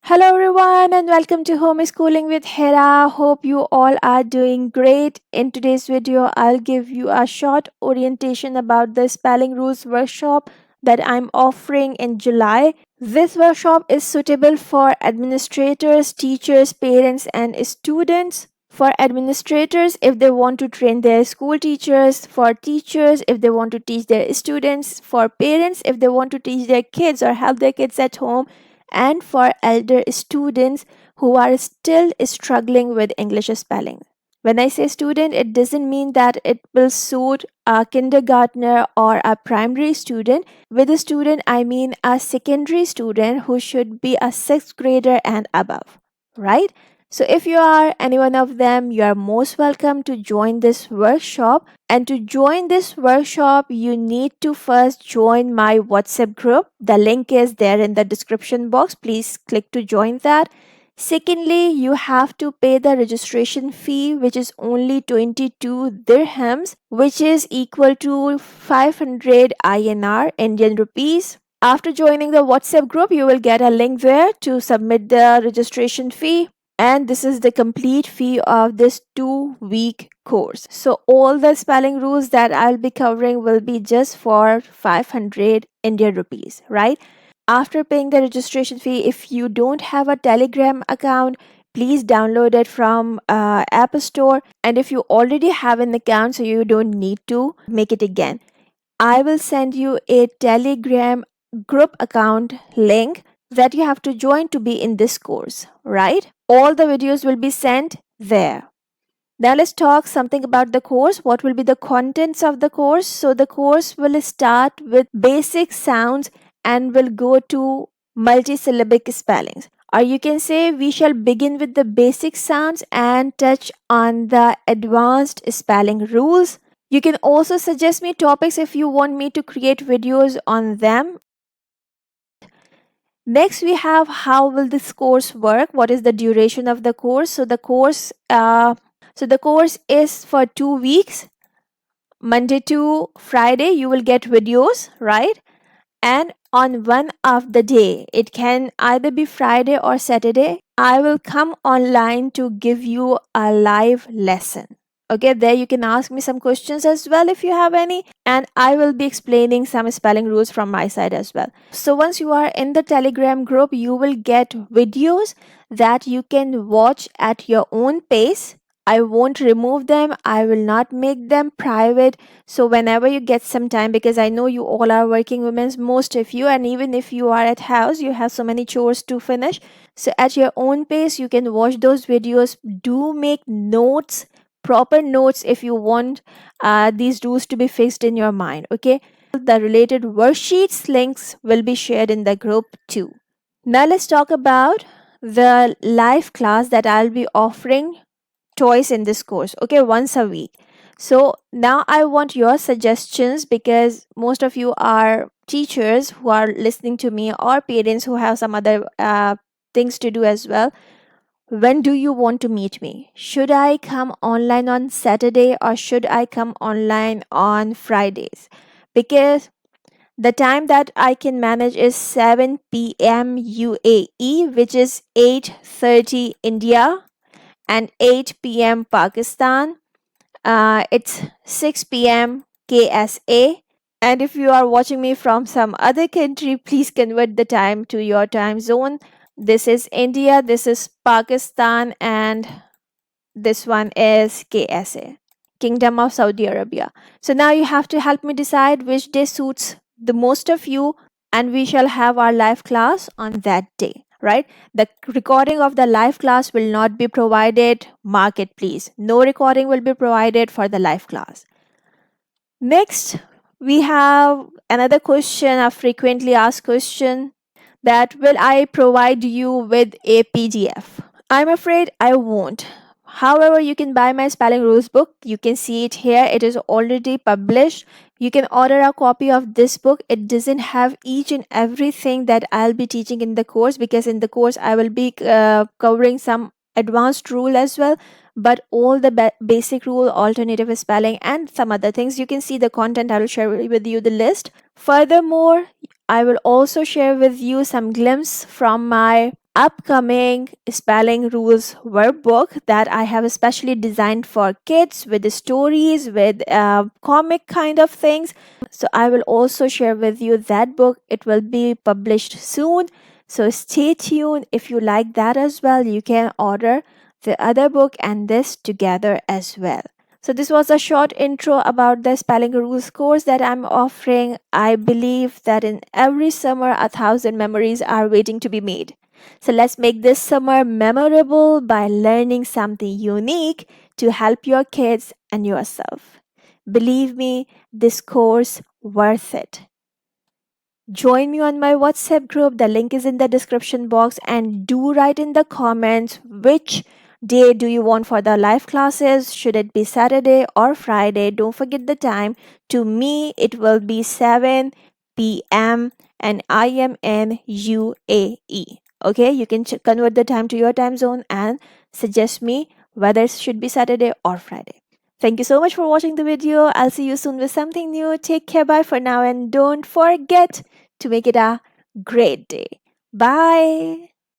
Hello everyone and welcome to Homeschooling with Hira. Hope you all are doing great. In today's video, I'll give you a short orientation about the spelling rules workshop that I'm offering in July. This workshop is suitable for administrators, teachers, parents and students. For administrators, if they want to train their school teachers, for teachers, if they want to teach their students, for parents, if they want to teach their kids or help their kids at home, and for elder students who are still struggling with English spelling. When I say student, it doesn't mean that it will suit a kindergartner or a primary student. With a student, I mean a secondary student who should be a sixth grader and above, right? So if you are any one of them, you are most welcome to join this workshop. And to join this workshop, you need to first join my WhatsApp group. The link is there in the description box. Please click to join that. Secondly, you have to pay the registration fee, which is only 22 dirhams, which is equal to 500 INR, Indian rupees. After joining the WhatsApp group, you will get a link there to submit the registration fee. And this is the complete fee of this 2-week course. So all the spelling rules that I'll be covering will be just for 500 Indian rupees, right? After paying the registration fee, if you don't have a Telegram account, please download it from App Store. And if you already have an account, so you don't need to make it again, I will send you a Telegram group account link that you have to join to be in this course, right? All the videos will be sent there. Now let's talk something about the course. What will be the contents of the course? So the course will start with basic sounds and will go to multisyllabic spellings. Or you can say we shall begin with the basic sounds and touch on the advanced spelling rules. You can also suggest me topics if you want me to create videos on them. Next, we have how will this course work? What is the duration of the course? So the course is for 2 weeks. Monday to Friday, you will get videos, right? And on one of the day, it can either be Friday or Saturday, I will come online to give you a live lesson. Okay, there you can ask me some questions as well if you have any, and I will be explaining some spelling rules from my side as well. So once you are in the Telegram group, you will get videos that you can watch at your own pace. I won't remove them. I will not make them private. So whenever you get some time, because I know you all are working women, most of you, and even if you are at house, you have so many chores to finish. So at your own pace, you can watch those videos. Do make notes, proper notes if you want these rules to be fixed in your mind, okay? The related worksheets links will be shared in the group too. Now let's talk about the live class that I'll be offering twice in this course, okay, once a week. So now I want your suggestions, because most of you are teachers who are listening to me, or parents who have some other things to do as well. When do you want to meet me? Should I come online on Saturday or should I come online on Fridays? Because the time that I can manage is 7 p.m. UAE, which is 8:30 India, and 8 p.m. Pakistan. It's 6 p.m. KSA. And if you are watching me from some other country, please convert the time to your time zone. This is India, this is Pakistan, and this one is KSA, Kingdom of Saudi Arabia. So now you have to help me decide which day suits the most of you, and we shall have our live class on that day, right? The recording of the live class will not be provided. Mark it, please. No recording will be provided for the live class. Next, we have another question, a frequently asked question, that will I provide you with a PDF? I'm afraid I won't. However, you can buy my spelling rules book. You can see it here. It is already published. You can order a copy of this book. It doesn't have each and everything that I'll be teaching in the course, because in the course I will be covering some advanced rule as well, but all the basic rule, alternative spelling, and some other things. You can see the content. I will share with you the list. Furthermore, I will also share with you some glimpse from my upcoming spelling rules workbook that I have especially designed for kids with the stories, with comic kind of things. So I will also share with you that book. It will be published soon. So stay tuned. If you like that as well, you can order the other book and this together as well. So this was a short intro about the spelling rules course that I'm offering. I believe that in every summer, 1,000 memories are waiting to be made. So let's make this summer memorable by learning something unique to help your kids and yourself. Believe me, this course worth it. Join me on my WhatsApp group. The link is in the description box, and do write in the comments which day do you want for the live classes. Should it be Saturday or Friday? Don't forget the time. To me, it will be 7 p.m. and I am in UAE. Okay, you can convert the time to your time zone and suggest me whether it should be Saturday or Friday. Thank you so much for watching the video. I'll see you soon with something new. Take care. Bye for now. And don't forget to make it a great day. Bye.